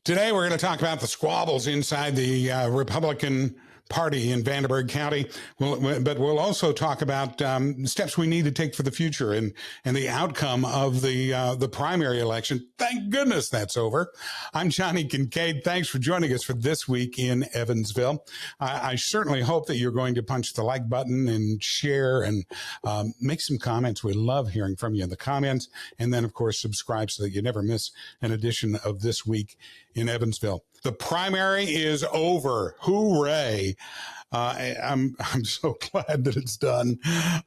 Today, we're going to talk about the squabbles inside the Republican Party in Vanderburgh County, but we'll also talk about steps we need to take for the future and the outcome of the primary election. Thank goodness that's over. I'm Johnny Kincaid. Thanks for joining us for This Week in Evansville. I certainly hope that you're going to punch the like button and share and make some comments. We love hearing from you in the comments. And then, of course, subscribe so that you never miss an edition of This Week in Evansville. The primary is over. Hooray. I'm so glad that it's done.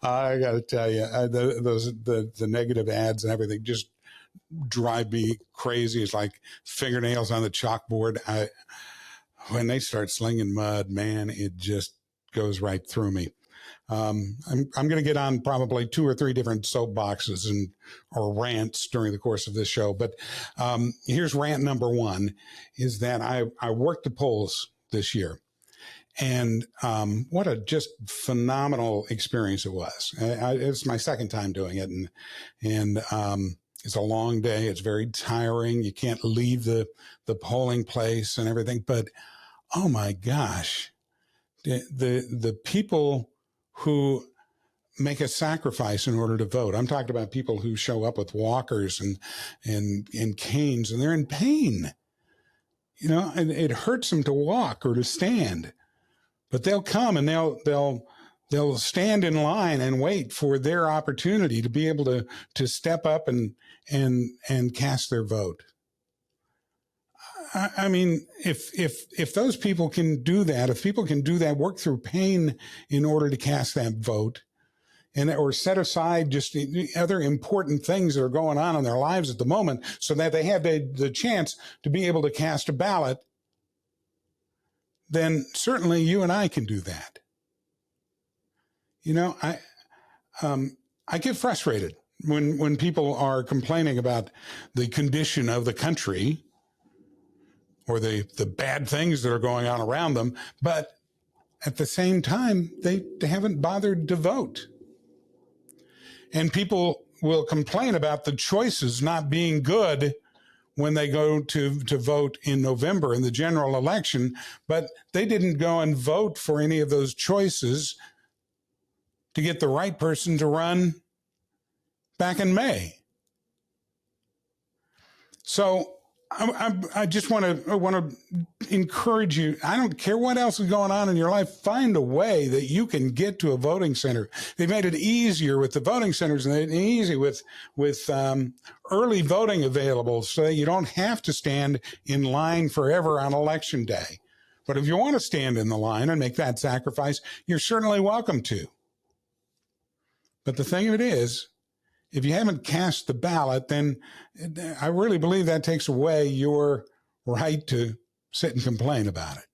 I got to tell you, the negative ads and everything just drive me crazy. It's like fingernails on the chalkboard. When they start slinging mud, man, it just goes right through me. I'm going to get on probably 2 or 3 different soapboxes or rants during the course of this show. But here's rant number 1 is that I worked the polls this year. And what a just phenomenal experience it was. It's my second time doing it. And it's a long day. It's very tiring. You can't leave the polling place and everything. But, oh, my gosh, the people who make a sacrifice in order to vote. I'm talking about people who show up with walkers and canes, and they're in pain. You know, and it hurts them to walk or to stand, but they'll come and they'll stand in line and wait for their opportunity to be able to step up and cast their vote. I mean, if those people can do that, if people can do that, work through pain in order to cast that vote, or set aside just the other important things that are going on in their lives at the moment, so that they have the chance to be able to cast a ballot, then certainly you and I can do that. You know, I get frustrated when people are complaining about the condition of the country, or the bad things that are going on around them, but at the same time, they haven't bothered to vote. And people will complain about the choices not being good when they go to vote in November in the general election, but they didn't go and vote for any of those choices to get the right person to run back in May. So I just want to encourage you. I don't care what else is going on in your life. Find a way that you can get to a voting center. They've made it easier with the voting centers, and easy with early voting available, so that you don't have to stand in line forever on election day. But if you want to stand in the line and make that sacrifice, you're certainly welcome to. But the thing of it is, if you haven't cast the ballot, then I really believe that takes away your right to sit and complain about it.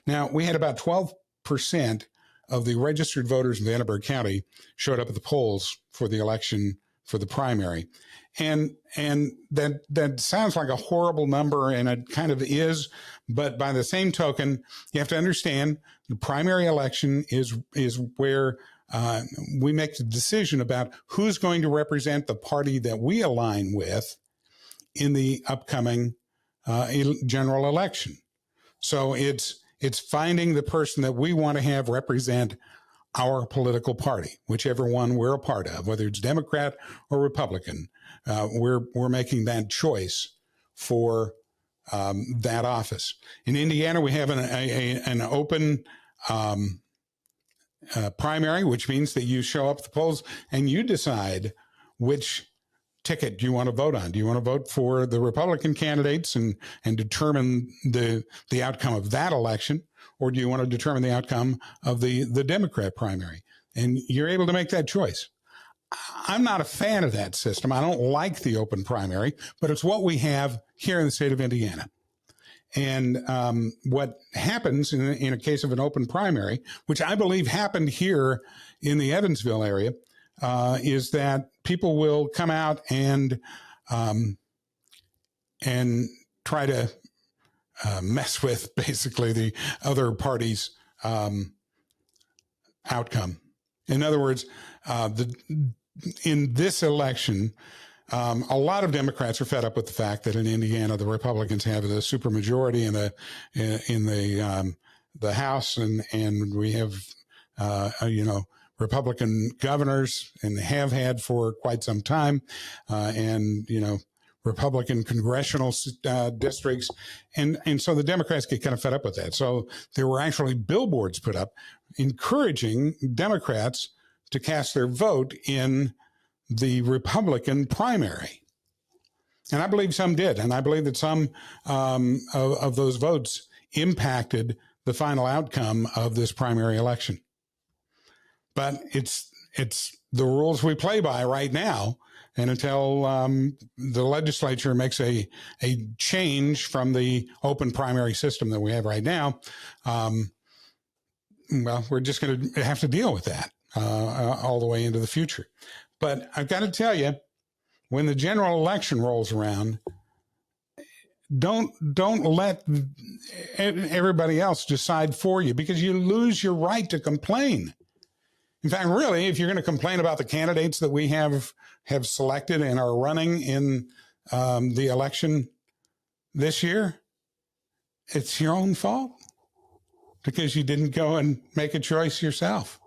Now, we had about 12% of the registered voters in Vanderburgh County showed up at the polls for the election for the primary. And that sounds like a horrible number, and it kind of is. But by the same token, you have to understand the primary election is where we make the decision about who's going to represent the party that we align with in the upcoming general election. So it's finding the person that we want to have represent our political party, whichever one we're a part of, whether it's Democrat or Republican. We're making that choice for that office. In Indiana, we have an open primary, which means that you show up at the polls and you decide which ticket you want to vote on. Do you want to vote for the Republican candidates and determine the outcome of that election, or do you want to determine the outcome of the Democrat primary? And you're able to make that choice. I'm not a fan of that system. I don't like the open primary, but it's what we have here in the state of Indiana. And what happens in a case of an open primary, which I believe happened here in the Evansville area, is that people will come out and try to mess with basically the other party's outcome. In other words, in this election, A lot of Democrats are fed up with the fact that in Indiana, the Republicans have the supermajority in the House, and we have, Republican governors, and have had for quite some time, and Republican congressional districts, and so the Democrats get kind of fed up with that. So there were actually billboards put up encouraging Democrats to cast their vote in the Republican primary. And I believe some did. And I believe that some of those votes impacted the final outcome of this primary election. But it's the rules we play by right now. And until the legislature makes a change from the open primary system that we have right now, we're just going to have to deal with that all the way into the future. But I've got to tell you, when the general election rolls around, don't let everybody else decide for you, because you lose your right to complain. In fact, really, if you're going to complain about the candidates that we have selected and are running in the election this year, it's your own fault, because you didn't go and make a choice yourself.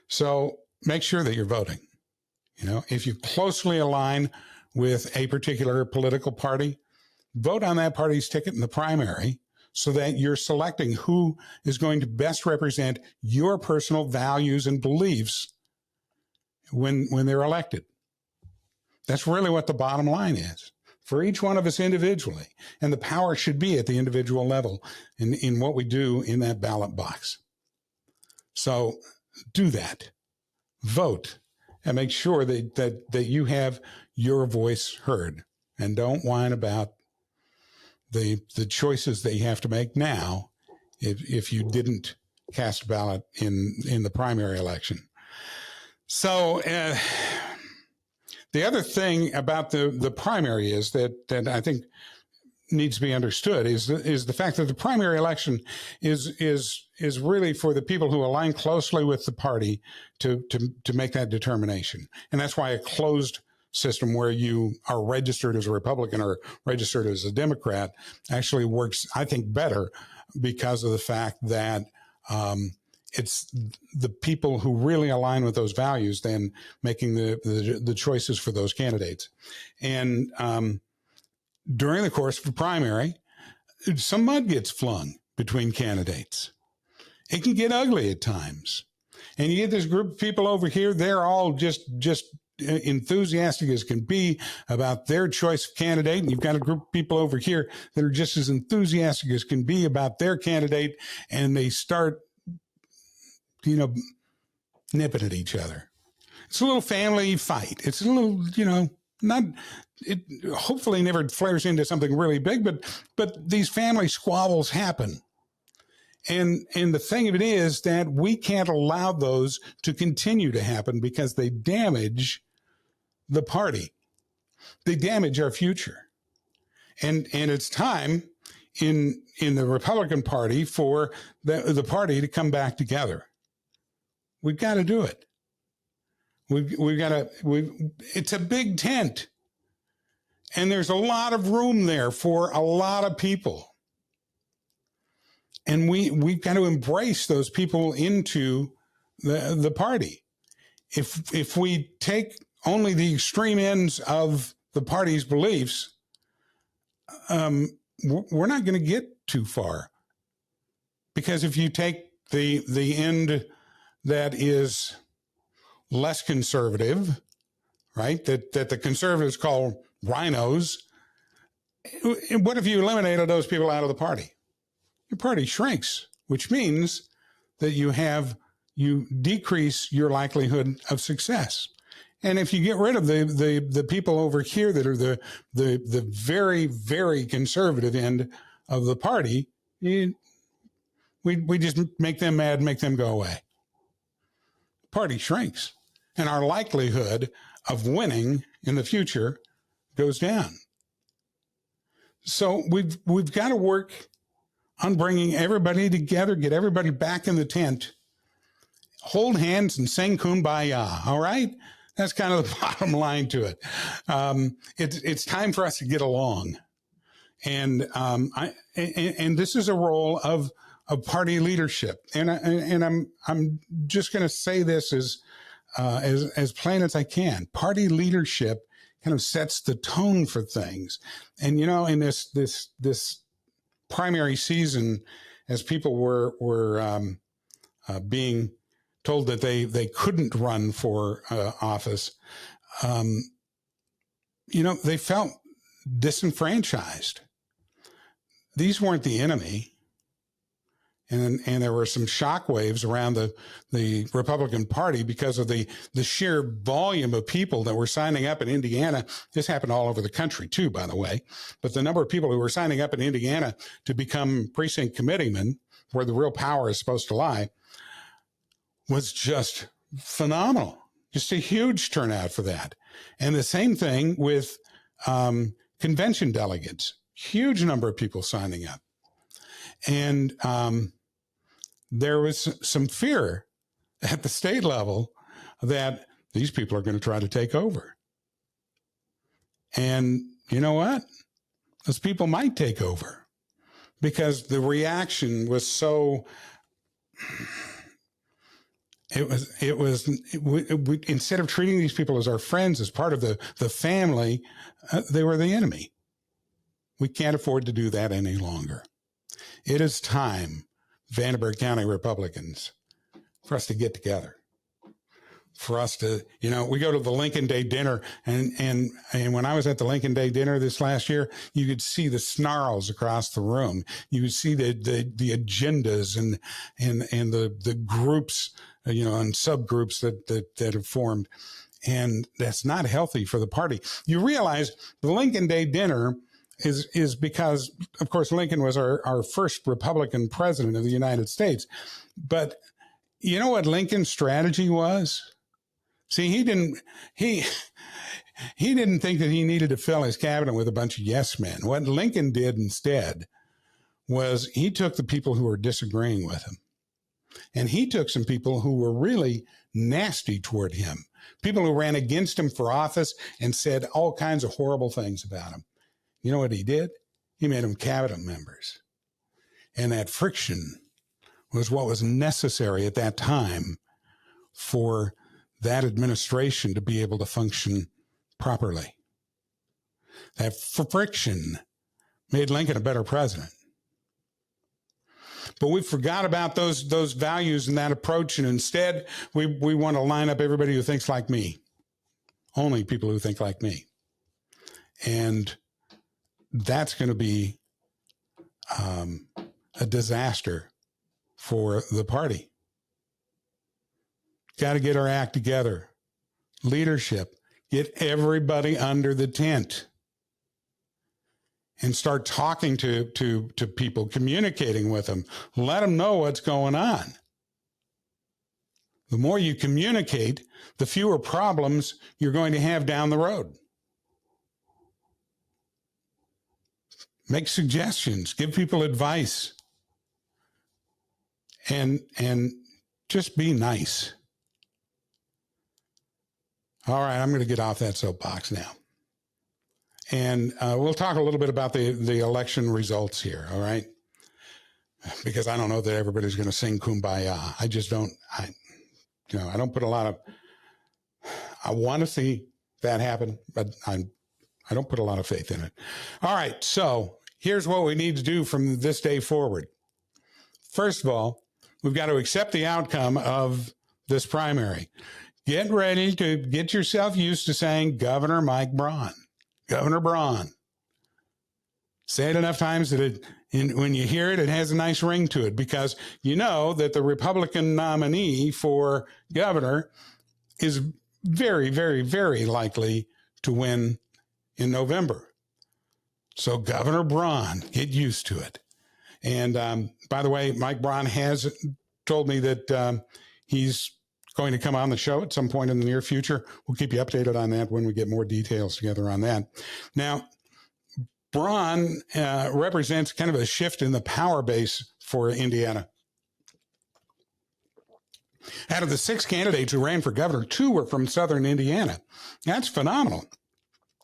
So make sure that you're voting. If you closely align with a particular political party, vote on that party's ticket in the primary so that you're selecting who is going to best represent your personal values and beliefs when they're elected. That's really what the bottom line is for each one of us individually. And the power should be at the individual level in what we do in that ballot box. So do that. Vote. And make sure that you have your voice heard, and don't whine about the choices that you have to make now if you didn't cast a ballot in the primary election. So the other thing about the primary is that I think needs to be understood is the fact that the primary election is really for the people who align closely with the party to make that determination. And that's why a closed system where you are registered as a Republican or registered as a Democrat actually works, I think, better, because of the fact that it's the people who really align with those values then making the choices for those candidates. And during the course of a primary, some mud gets flung between candidates. It can get ugly at times. And you get this group of people over here, they're all just enthusiastic as can be about their choice of candidate. And you've got a group of people over here that are just as enthusiastic as can be about their candidate. And they start, nipping at each other. It's a little family fight. It's a little, it hopefully never flares into something really big, but these family squabbles happen. And the thing of it is that we can't allow those to continue to happen, because they damage the party. They damage our future. And it's time in the Republican Party for the party to come back together. We've got to do it. It's a big tent. And there's a lot of room there for a lot of people. And we've got to embrace those people into the party. If we take only the extreme ends of the party's beliefs, we're not going to get too far. Because if you take the end that is less conservative, right, that the conservatives call rhinos, what if you eliminated those people out of the party? Your party shrinks, which means that you decrease your likelihood of success. And if you get rid of the people over here that are the very, very conservative end of the party, we just make them mad, make them go away. Party shrinks, and our likelihood of winning in the future goes down. So we've got to work on bringing everybody together, get everybody back in the tent, hold hands and sing Kumbaya, all right? That's kind of the bottom line to it. It's time for us to get along. And this is a role of party leadership. And I'm just going to say this as plain as I can. Party leadership kind of sets the tone for things. And in this primary season, as people were being told that they couldn't run for office, they felt disenfranchised. These weren't the enemy. And there were some shockwaves around the Republican Party because of the sheer volume of people that were signing up in Indiana. This happened all over the country too, by the way. But the number of people who were signing up in Indiana to become precinct committeemen, where the real power is supposed to lie, was just phenomenal. Just a huge turnout for that. And the same thing with convention delegates. Huge number of people signing up. And there was some fear at the state level that these people are going to try to take over. And you know what? Those people might take over because the reaction was so... We, instead of treating these people as our friends, as part of the family, they were the enemy. We can't afford to do that any longer. It is time, Vanderburgh County Republicans, for us to get together. For us to, we go to the Lincoln Day dinner, and when I was at the Lincoln Day dinner this last year, you could see the snarls across the room. You could see the agendas and the groups, and subgroups that have formed, and that's not healthy for the party. You realize the Lincoln Day dinner is because, of course, Lincoln was our first Republican president of the United States. But you know what Lincoln's strategy was? See, he didn't think that he needed to fill his cabinet with a bunch of yes men. What Lincoln did instead was he took the people who were disagreeing with him, and he took some people who were really nasty toward him, people who ran against him for office and said all kinds of horrible things about him. You know what he did? He made them cabinet members. And that friction was what was necessary at that time for that administration to be able to function properly. That friction made Lincoln a better president. But we forgot about those values and that approach, and instead we want to line up everybody who thinks like me. Only people who think like me. And that's going to be a disaster for the party. Got to get our act together. Leadership. Get everybody under the tent and start talking to people, communicating with them. Let them know what's going on. The more you communicate, the fewer problems you're going to have down the road. Make suggestions, give people advice, and just be nice. All right, I'm going to get off that soapbox now. And we'll talk a little bit about the election results here, all right? Because I don't know that everybody's going to sing Kumbaya. I just don't, I don't put a lot of, I want to see that happen, but I don't put a lot of faith in it. All right, so here's what we need to do from this day forward. First of all, we've got to accept the outcome of this primary. Get ready to get yourself used to saying Governor Mike Braun, Governor Braun. Say it enough times that when you hear it, it has a nice ring to it, because you know that the Republican nominee for governor is very, very, very likely to win in November. So Governor Braun, get used to it. And by the way, Mike Braun has told me that he's going to come on the show at some point in the near future. We'll keep you updated on that when we get more details together on that. Now, Braun represents kind of a shift in the power base for Indiana. Out of the 6 candidates who ran for governor, 2 were from southern Indiana. That's phenomenal.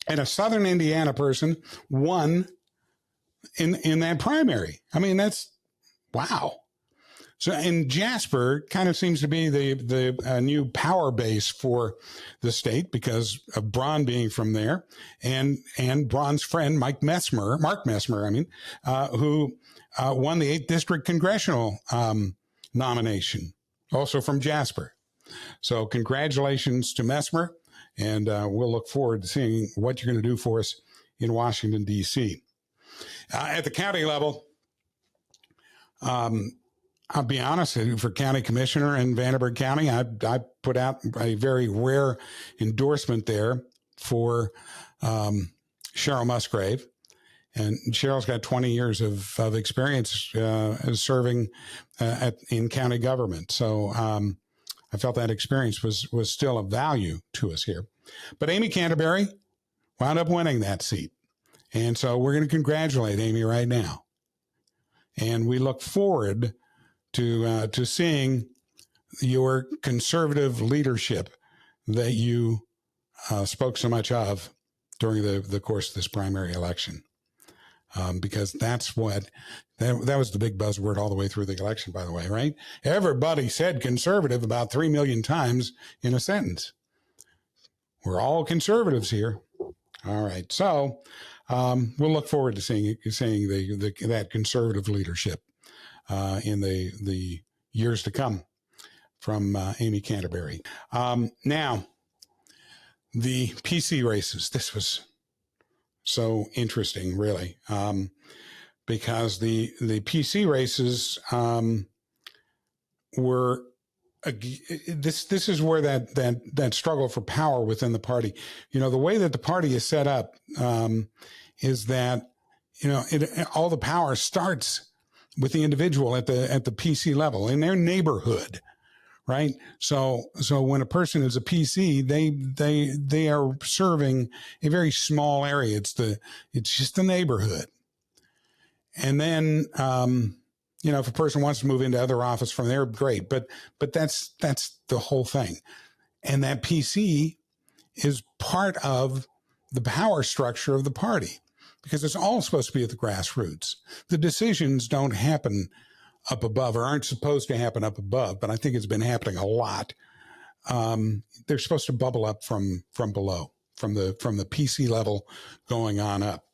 And a southern Indiana person won in that primary. I mean, that's wow. So, and Jasper kind of seems to be the new power base for the state because of Braun being from there, and Braun's friend Mark Messmer, who won the 8th District congressional nomination, also from Jasper. So, congratulations to Messmer, and we'll look forward to seeing what you're going to do for us in Washington, D.C. At the county level, I'll be honest, for county commissioner in Vanderburgh County, I put out a very rare endorsement there for Cheryl Musgrave. And Cheryl's got 20 years of experience serving in county government. So I felt that experience was still of value to us here. But Amy Canterbury wound up winning that seat. And so we're going to congratulate Amy right now. And we look forward to seeing your conservative leadership that you spoke so much of during the course of this primary election. Because that's what, that was the big buzzword all the way through the election, by the way, right? Everybody said conservative about 3 million times in a sentence. We're all conservatives here. All right. So we'll look forward to seeing that conservative leadership in the years to come from Amy Canterbury. Now, the PC races. This was so interesting, really, because the PC races were this is where that struggle for power within the party. You know, the way that the party is set up is that all the power starts with the individual at the PC level in their neighborhood, right? So when a person is a PC, they are serving a very small area. It's just the neighborhood. And then, if a person wants to move into other office from there, great. But that's the whole thing. And that PC is part of the power structure of the party because it's all supposed to be at the grassroots. The decisions don't happen up above or aren't supposed to happen up above, but I think it's been happening a lot. They're supposed to bubble up from below, from the PC level going on up.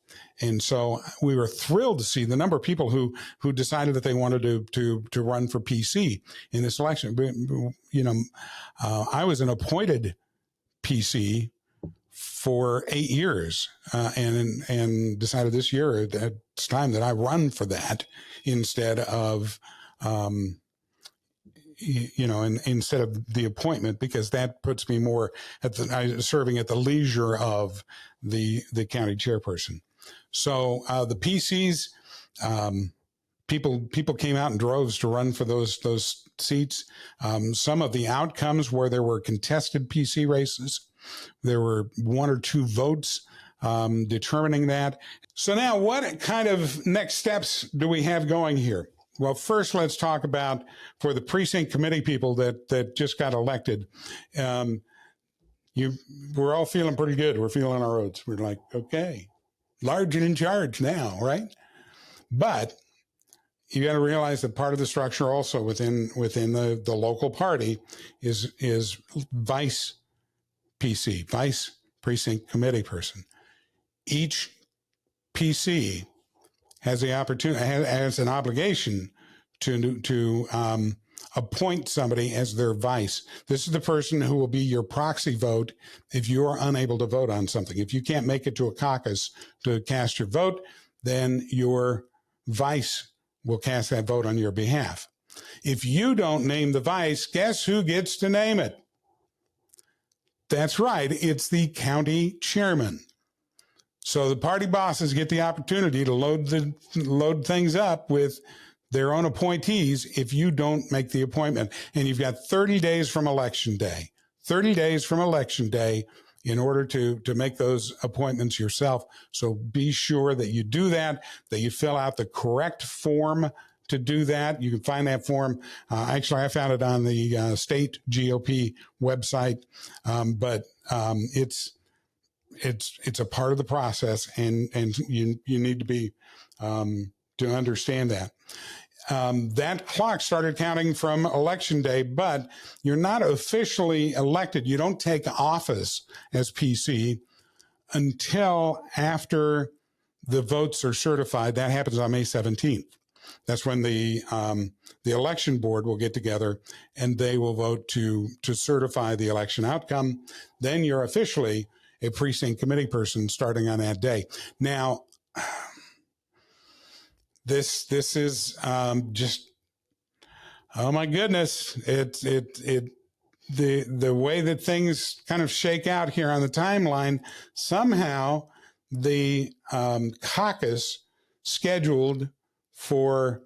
And so we were thrilled to see the number of people who decided that they wanted to run for PC in this election. I was an appointed PC for 8 years, and decided this year that it's time that I run for that instead of, instead of the appointment, because that puts me more serving at the leisure of the county chairperson. So the PCs, people came out in droves to run for those seats. Some of the outcomes where there were contested PC races, there were 1 or 2 votes determining that. So now what kind of next steps do we have going here? Well, first, let's talk about for the precinct committee people that just got elected. We're all feeling pretty good. We're feeling our oats. We're like, okay, large and in charge now, right? But you got to realize that part of the structure also within the local party is vice PC, vice precinct committee person. Each PC has the opportunity, has an obligation to appoint somebody as their vice. This is the person who will be your proxy vote if you are unable to vote on something. If you can't make it to a caucus to cast your vote, then your vice will cast that vote on your behalf. If you don't name the vice, guess who gets to name it? That's right. It's the county chairman. So the party bosses get the opportunity to load things up with their own appointees if you don't make the appointment. And you've got 30 days from election day. 30 days from election day in order to make those appointments yourself. So be sure that you do that you fill out the correct form to do that. You can find that form. Actually, I found it on the state GOP website, but it's a part of the process, and you need to be to understand that. That clock started counting from election day, but you're not officially elected. You don't take office as PC until after the votes are certified. That happens on May 17th. That's when the election board will get together and they will vote to certify the election outcome. Then you're officially a precinct committee person starting on that day. Now, this is just, oh my goodness, the way that things kind of shake out here on the timeline. Somehow the caucus scheduled for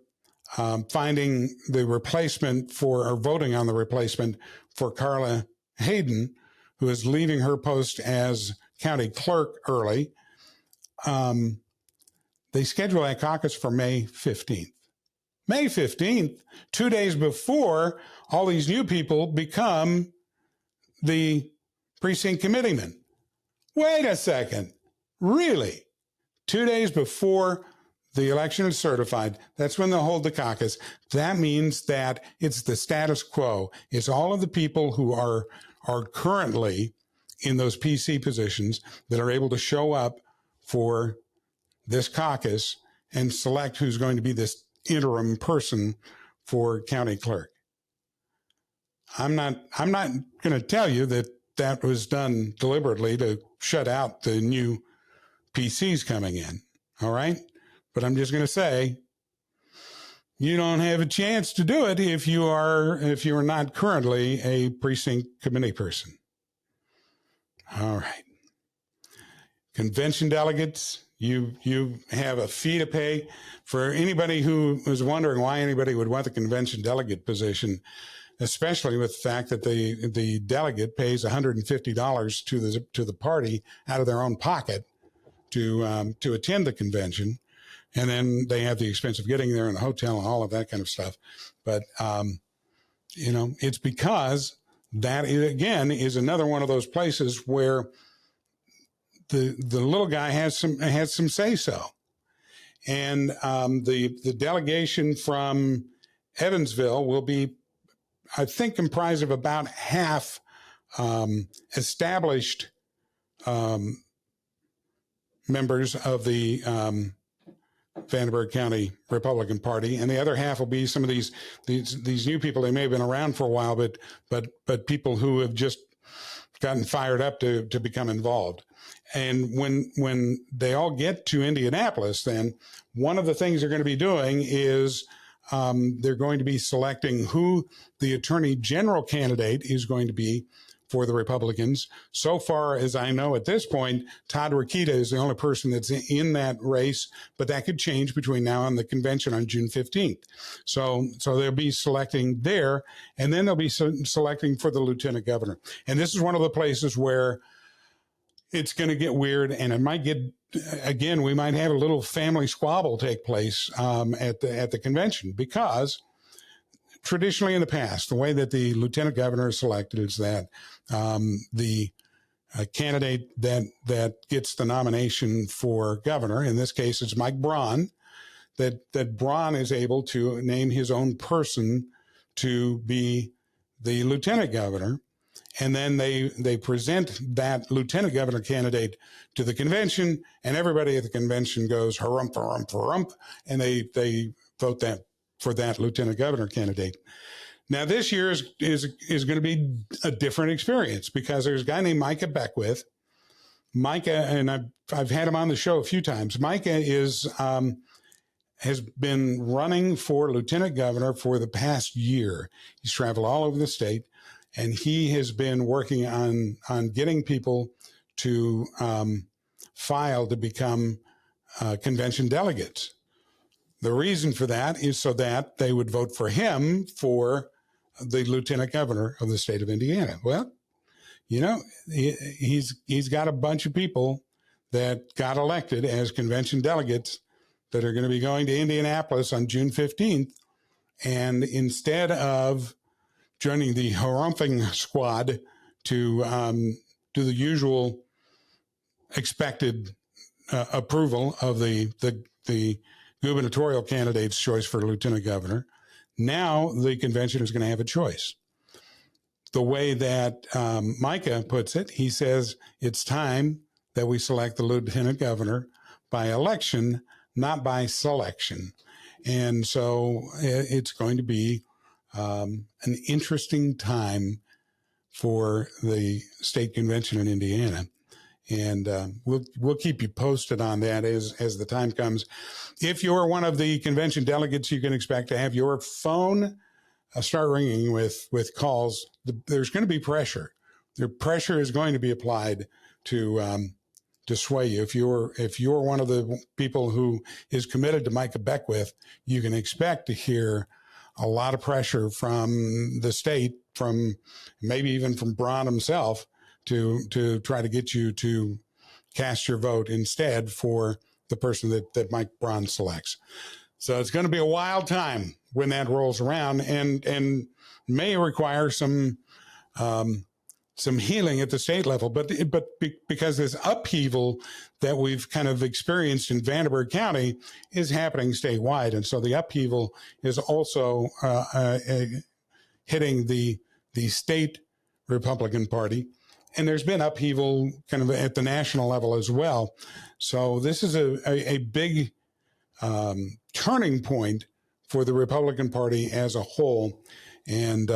finding the replacement for, or voting on the replacement for Carla Hayden, who is leaving her post as county clerk early. They schedule that caucus for May 15th. May 15th, 2 days before all these new people become the precinct committeemen. Wait a second. Really? 2 days before the election is certified, that's when they'll hold the caucus. That means that it's the status quo. It's all of the people who are currently in those PC positions that are able to show up for this caucus and select who's going to be this interim person for county clerk. I'm not going to tell you that that was done deliberately to shut out the new PCs coming in. All right. But I'm just going to say, you don't have a chance to do it if you are not currently a precinct committee person. All right. Convention delegates, you have a fee to pay. For anybody who was wondering why anybody would want the convention delegate position, especially with the fact that the delegate pays $150 to the party out of their own pocket to attend the convention. And then they have the expense of getting there in the hotel and all of that kind of stuff. But, it's because that, again, is another one of those places where the little guy has some say-so. And the delegation from Evansville will be, I think, comprised of about half established members of the Vanderburgh County Republican Party, and the other half will be some of these new people. They may have been around for a while, but people who have just gotten fired up to become involved. And when they all get to Indianapolis, then one of the things they're going to be doing is they're going to be selecting who the attorney general candidate is going to be for the Republicans. So far as I know at this point, Todd Rokita is the only person that's in that race, but that could change between now and the convention on June 15th. So they'll be selecting there, and then they'll be selecting for the lieutenant governor. And this is one of the places where it's going to get weird, and it might get, again, we might have a little family squabble take place at the convention, because traditionally in the past, the way that the lieutenant governor is selected is that the candidate that gets the nomination for governor, in this case it's Mike Braun, that Braun is able to name his own person to be the lieutenant governor. And then they present that lieutenant governor candidate to the convention, and everybody at the convention goes harump, harump, harump, and they vote for that lieutenant governor candidate. Now, this year is going to be a different experience, because there's a guy named Micah Beckwith. Micah, and I've had him on the show a few times. Micah has been running for lieutenant governor for the past year. He's traveled all over the state, and he has been working on getting people to file to become convention delegates. The reason for that is so that they would vote for him for the lieutenant governor of the state of Indiana. Well, he's got a bunch of people that got elected as convention delegates that are going to be going to Indianapolis on June 15th. And instead of joining the harumphing squad to do the usual expected approval of the gubernatorial candidate's choice for lieutenant governor, now the convention is going to have a choice. The way that Micah puts it, he says it's time that we select the lieutenant governor by election, not by selection. And so it's going to be an interesting time for the state convention in Indiana. And we'll keep you posted on that as the time comes. If you're one of the convention delegates, you can expect to have your phone start ringing with calls. There's going to be pressure. The pressure is going to be applied to sway you. If you're one of the people who is committed to Micah Beckwith, you can expect to hear a lot of pressure from the state, from maybe even from Braun himself, to try to get you to cast your vote instead for the person that Mike Braun selects. So it's going to be a wild time when that rolls around, and may require some healing at the state level. But because this upheaval that we've kind of experienced in Vanderburgh County is happening statewide, and so the upheaval is also hitting the state Republican Party. And there's been upheaval kind of at the national level as well. So this is a big turning point for the Republican Party as a whole. And,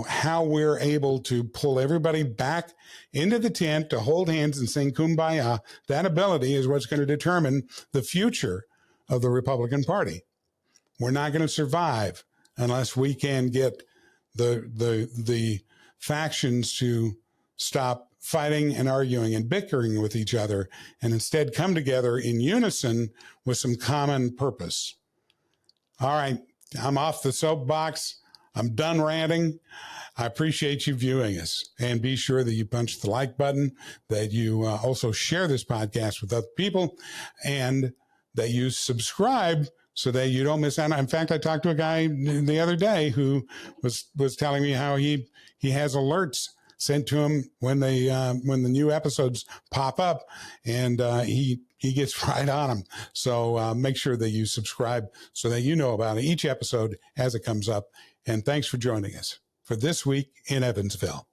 how we're able to pull everybody back into the tent to hold hands and sing Kumbaya, that ability is what's going to determine the future of the Republican Party. We're not going to survive unless we can get the factions to stop fighting and arguing and bickering with each other, and instead come together in unison with some common purpose. All right, I'm off the soapbox. I'm done ranting. I appreciate you viewing us, and be sure that you punch the like button, that you also share this podcast with other people, and that you subscribe so that you don't miss out. In fact, I talked to a guy the other day who was telling me how he has alerts sent to him when the new episodes pop up, and he gets right on them. So make sure that you subscribe so that you know about each episode as it comes up. And thanks for joining us for This Week in Evansville.